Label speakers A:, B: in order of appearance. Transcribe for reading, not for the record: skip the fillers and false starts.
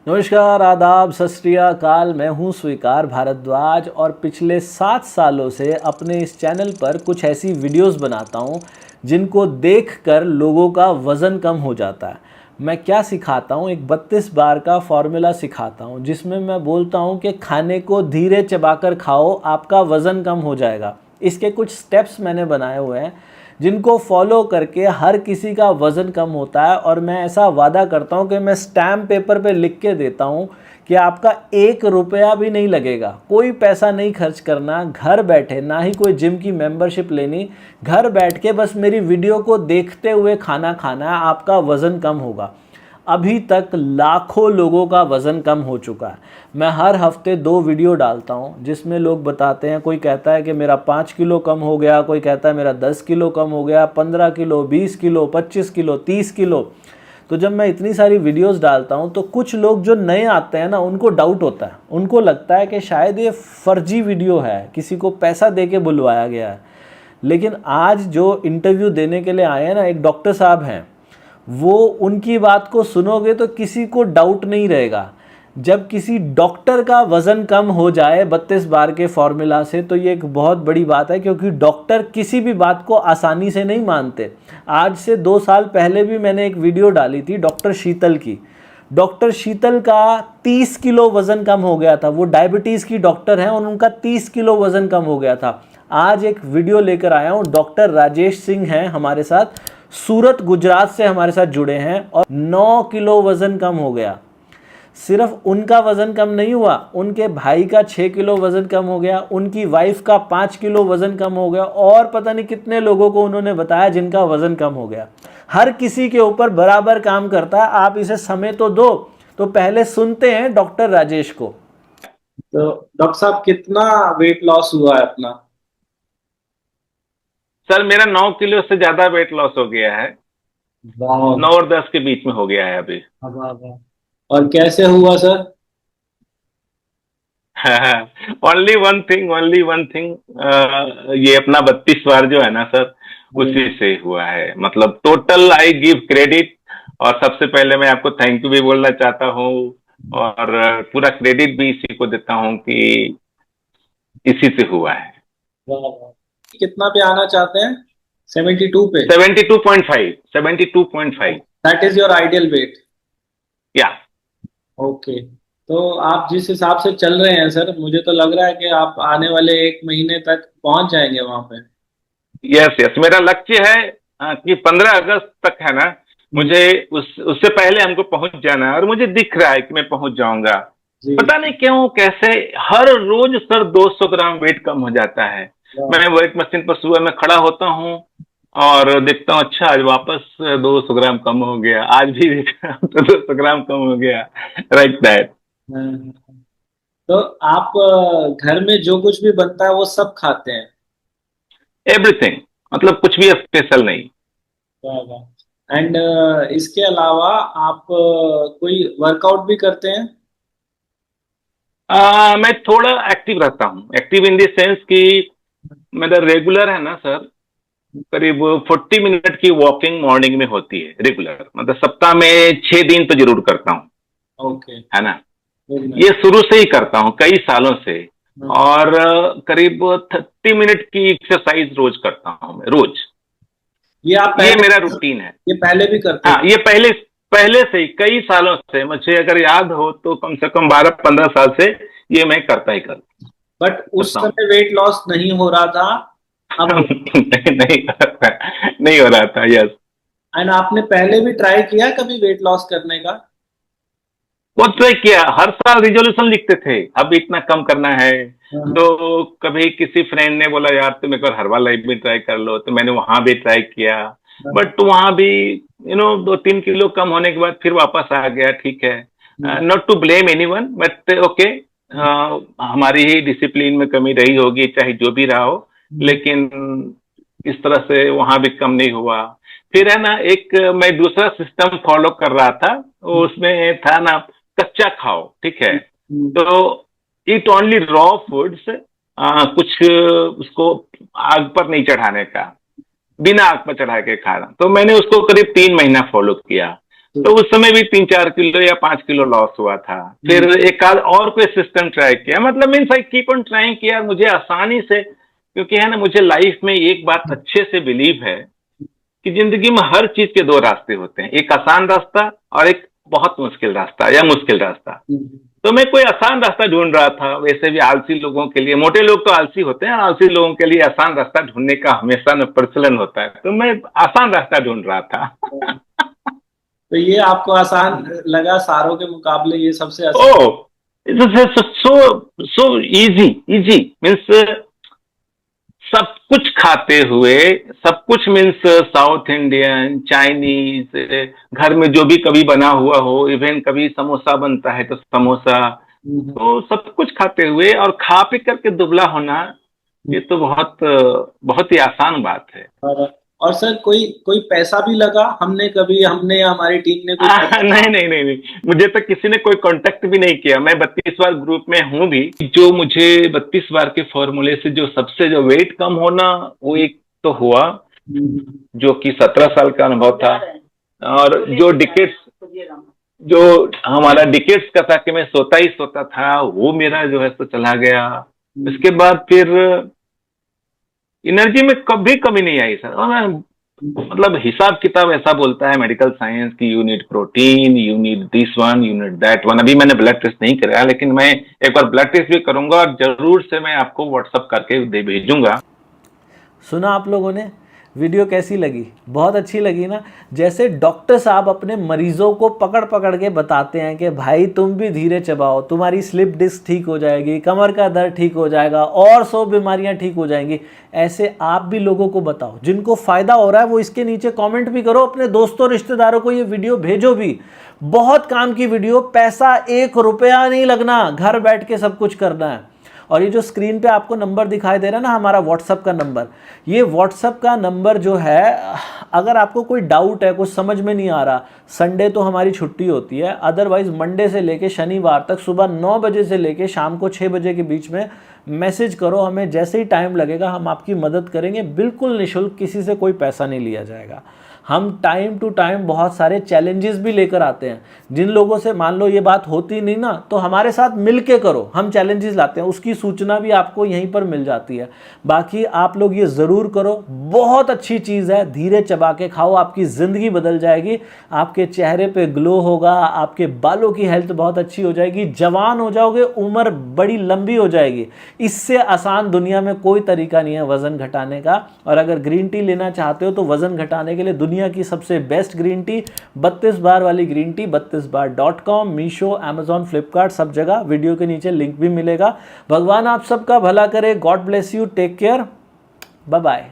A: नमस्कार, आदाब, सत श्री अकाल। मैं हूं स्वीकार भारद्वाज और पिछले 7 सालों से अपने इस चैनल पर कुछ ऐसी वीडियोस बनाता हूं जिनको देखकर लोगों का वज़न कम हो जाता है। मैं क्या सिखाता हूं? एक 32 बार का फॉर्मूला सिखाता हूं जिसमें मैं बोलता हूं कि खाने को धीरे चबाकर खाओ, आपका वज़न कम हो जाएगा। इसके कुछ स्टेप्स मैंने बनाए हुए हैं जिनको फॉलो करके हर किसी का वज़न कम होता है। और मैं ऐसा वादा करता हूं कि मैं स्टैम्प पेपर पे लिख के देता हूं कि आपका 1 रुपया भी नहीं लगेगा, कोई पैसा नहीं खर्च करना, घर बैठे, ना ही कोई जिम की मेंबरशिप लेनी, घर बैठ के बस मेरी वीडियो को देखते हुए खाना खाना है, आपका वज़न कम होगा। अभी तक लाखों लोगों का वज़न कम हो चुका है। मैं हर हफ्ते 2 वीडियो डालता हूं जिसमें लोग बताते हैं, कोई कहता है कि मेरा 5 किलो कम हो गया, कोई कहता है मेरा 10 किलो कम हो गया, 15 किलो, 20 किलो, 25 किलो, 30 किलो। तो जब मैं इतनी सारी वीडियोस डालता हूं तो कुछ लोग जो नए आते हैं ना, उनको डाउट होता है, उनको लगता है कि शायद ये फर्जी वीडियो है, किसी को पैसा दे के बुलवाया गया है। लेकिन आज जो इंटरव्यू देने के लिए आए हैं ना, एक डॉक्टर साहब हैं, वो उनकी बात को सुनोगे तो किसी को डाउट नहीं रहेगा। जब किसी डॉक्टर का वज़न कम हो जाए 32 बार के फॉर्मूला से, तो ये एक बहुत बड़ी बात है, क्योंकि डॉक्टर किसी भी बात को आसानी से नहीं मानते। आज से 2 साल पहले भी मैंने एक वीडियो डाली थी डॉक्टर शीतल की। डॉक्टर शीतल का 30 किलो वज़न कम हो गया था। वो डायबिटीज़ की डॉक्टर हैं और उनका 30 किलो वज़न कम हो गया था। आज एक वीडियो लेकर आया हूँ, डॉक्टर राजेश सिंह हैं हमारे साथ, सूरत गुजरात से हमारे साथ जुड़े हैं और 9 किलो वज़न कम हो गया। सिर्फ उनका वज़न कम नहीं हुआ, उनके भाई का 6 किलो वज़न कम हो गया, उनकी वाइफ का 5 किलो वज़न कम हो गया, और पता नहीं कितने लोगों को उन्होंने बताया जिनका वज़न कम हो गया। हर किसी के ऊपर बराबर काम करता है। आप इसे समय तो दो। तो पहले सुनते हैं डॉक्टर राजेश को।
B: तो डॉक्टर साहब, कितना वेट लॉस हुआ है अपना?
C: सर मेरा 9 किलो से ज्यादा वेट लॉस हो गया है।
B: वाह।
C: 9 और 10 के बीच में हो गया है अभी।
B: वाह वाह। और कैसे हुआ सर?
C: ओनली वन थिंग, ये अपना 32 बार जो है ना सर,
B: अरे,
C: उसी से हुआ है। मतलब टोटल आई गिव क्रेडिट। और सबसे पहले मैं आपको थैंक यू भी बोलना चाहता हूँ। और पूरा क्रेडिट भी इसी को देता हूँ कि इसी से हुआ है।
B: वाह वाह। कितना पे आना चाहते हैं? 72 पे?
C: 72.5, 72.5।
B: That is your ideal weight?
C: या
B: ओके। तो आप जिस हिसाब से चल रहे हैं सर, मुझे तो लग रहा है कि आप आने वाले 1 महीने तक पहुंच जाएंगे वहां पे।
C: यस यस, मेरा लक्ष्य है कि 15 अगस्त तक है ना, मुझे उससे पहले हमको पहुंच जाना है। और मुझे दिख रहा है कि मैं पहुंच जाऊंगा।
B: जी।
C: पता नहीं क्यों कैसे हर रोज सर 200 ग्राम वेट कम हो जाता है।
B: वाह।
C: मैं वेट मशीन पर सुबह में खड़ा होता हूँ और देखता हूँ, अच्छा आज वापस 200 ग्राम कम हो गया, आज भी देख रहा हूं तो 200 ग्राम कम हो गया। Right that.
B: हाँ। तो आप घर में जो कुछ भी बनता है वो सब खाते हैं?
C: एवरीथिंग, मतलब कुछ भी स्पेशल नहीं।
B: वाह वाह। एंड इसके अलावा आप कोई वर्कआउट भी करते हैं?
C: मैं थोड़ा एक्टिव रहता हूँ। एक्टिव इन द सेंस कि मेरा रेगुलर है ना सर, करीब 40 मिनट की वॉकिंग मॉर्निंग में होती है रेगुलर। मतलब सप्ताह में 6 दिन तो जरूर करता हूँ,
B: ओके।
C: है ना।
B: वेरी
C: ये
B: नाइस।
C: शुरू से ही करता हूँ, कई सालों से। और करीब 30 मिनट की एक्सरसाइज रोज करता हूँ मैं, रोज।
B: ये आप
C: ये
B: पहले
C: मेरा रूटीन है।
B: ये पहले भी करते
C: हाँ,
B: थे?
C: ये पहले पहले से ही कई सालों से, मुझे अगर याद हो तो कम से कम 12-15 साल से ये मैं करता ही
B: बट उस
C: करता हूँ।
B: समय वेट लॉस नहीं हो रहा था, अब हो?
C: नहीं नहीं हो रहा था, नहीं हो रहा था। यस।
B: एंड आपने पहले भी ट्राई किया कभी वेट लॉस करने का?
C: बहुत ट्राई किया, हर साल रिजोल्यूशन लिखते थे, अब इतना कम करना है।
B: हाँ,
C: तो कभी किसी फ्रेंड ने बोला यार तुम एक बार हर्बल लाइफ भी ट्राई कर लो, तो मैंने वहां भी ट्राई किया।
B: हाँ,
C: बट वहां भी 2-3 किलो कम होने के बाद फिर वापस आ गया। ठीक है,
B: हाँ,
C: not to blame anyone, but okay, हमारी ही डिसिप्लिन में कमी रही होगी, चाहे जो भी रहा हो।
B: हाँ,
C: लेकिन इस तरह से वहां भी कम नहीं हुआ। फिर है ना, एक मैं दूसरा सिस्टम फॉलो कर रहा था। उसमें था ना, कच्चा खाओ, ठीक है।
B: हाँ,
C: तो ईट ओनली रॉ फूड्स, कुछ उसको आग पर नहीं चढ़ाने का, बिना आग पर चढ़ा के खाना। तो मैंने उसको करीब 3 महीना फॉलो किया। तो उस समय भी 3-4 किलो या 5 किलो लॉस हुआ था। फिर एक आध और कोई सिस्टम ट्राई किया, मतलब means I keep on trying किया मुझे आसानी से, क्योंकि है ना, मुझे लाइफ में एक बात अच्छे से बिलीव है कि जिंदगी में हर चीज के दो रास्ते होते हैं, एक आसान रास्ता और एक बहुत मुश्किल रास्ता या मुश्किल रास्ता। तो मैं कोई आसान रास्ता ढूंढ रहा था, वैसे भी आलसी लोगों के लिए, मोटे लोग तो आलसी होते हैं, आलसी लोगों के लिए आसान रास्ता ढूंढने का हमेशा न प्रचलन होता है, तो मैं आसान रास्ता ढूंढ रहा था।
B: तो ये आपको आसान लगा, सारों के मुकाबले ये सबसे आसान?
C: Oh, so easy, easy means सब कुछ खाते हुए, सब कुछ मीन्स साउथ इंडियन, चाइनीज, घर में जो भी कभी बना हुआ हो, इवन कभी समोसा बनता है तो समोसा, तो सब कुछ खाते हुए और खा पी करके दुबला होना, ये तो बहुत बहुत ही आसान बात है।
B: और सर कोई कोई पैसा भी लगा? हमने या हमारी टीम ने कोई
C: नहीं नहीं नहीं नहीं, मुझे तो किसी ने कोई कांटेक्ट भी नहीं किया। मैं 32 बार ग्रुप में हूं भी, जो मुझे 32 बार के फॉर्मूले से जो सबसे जो वेट कम होना, वो एक तो हुआ, जो कि 17 साल का अनुभव था। और जो डिकेट्स, जो हमारा डिकेट्स का था कि मैं सोता ही सोता था, वो मेरा जो है तो चला गया। इसके बाद फिर एनर्जी में कभी कमी नहीं आई सर। और मैं मतलब हिसाब किताब ऐसा बोलता है मेडिकल साइंस की, you need protein, you need this one, you need that one. अभी मैंने ब्लड टेस्ट नहीं कराया, लेकिन मैं एक बार ब्लड टेस्ट भी करूंगा और जरूर से मैं आपको व्हाट्सअप करके भेजूंगा।
A: सुना आप लोगों ने? वीडियो कैसी लगी? बहुत अच्छी लगी ना? जैसे डॉक्टर साहब अपने मरीजों को पकड़ पकड़ के बताते हैं कि भाई तुम भी धीरे चबाओ, तुम्हारी स्लिप डिस्क ठीक हो जाएगी, कमर का दर्द ठीक हो जाएगा और 100 बीमारियां ठीक हो जाएंगी। ऐसे आप भी लोगों को बताओ, जिनको फ़ायदा हो रहा है वो इसके नीचे कमेंट भी करो, अपने दोस्तों रिश्तेदारों को ये वीडियो भेजो भी। बहुत काम की वीडियो, पैसा 1 रुपया नहीं लगना, घर बैठ के सब कुछ करना है। और ये जो स्क्रीन पे आपको नंबर दिखाई दे रहा है ना, हमारा व्हाट्सअप का नंबर, ये व्हाट्सअप का नंबर जो है, अगर आपको कोई डाउट है, कुछ समझ में नहीं आ रहा, संडे तो हमारी छुट्टी होती है, अदरवाइज मंडे से लेके शनिवार तक सुबह 9 बजे से लेके शाम को 6 बजे के बीच में मैसेज करो हमें। जैसे ही टाइम लगेगा हम आपकी मदद करेंगे, बिल्कुल निःशुल्क, किसी से कोई पैसा नहीं लिया जाएगा। हम टाइम टू टाइम बहुत सारे चैलेंजेस भी लेकर आते हैं। जिन लोगों से मान लो ये बात होती नहीं ना, तो हमारे साथ मिल के करो, हम चैलेंजेस लाते हैं, उसकी सूचना भी आपको यहीं पर मिल जाती है। बाकी आप लोग ये ज़रूर करो, बहुत अच्छी चीज़ है, धीरे चबा के खाओ, आपकी ज़िंदगी बदल जाएगी, आपके चेहरे पे ग्लो होगा, आपके बालों की हेल्थ बहुत अच्छी हो जाएगी, जवान हो जाओगे, उम्र बड़ी लंबी हो जाएगी। इससे आसान दुनिया में कोई तरीका नहीं है वज़न घटाने का। और अगर ग्रीन टी लेना चाहते हो तो वज़न घटाने के लिए दुनिया की सबसे बेस्ट ग्रीन टी 32 बार वाली green tea, 32bar.com, Meesho, Amazon, Flipkart, सब जगह वीडियो के नीचे लिंक भी मिलेगा। भगवान आप सबका भला करे। God bless you, take care, bye bye.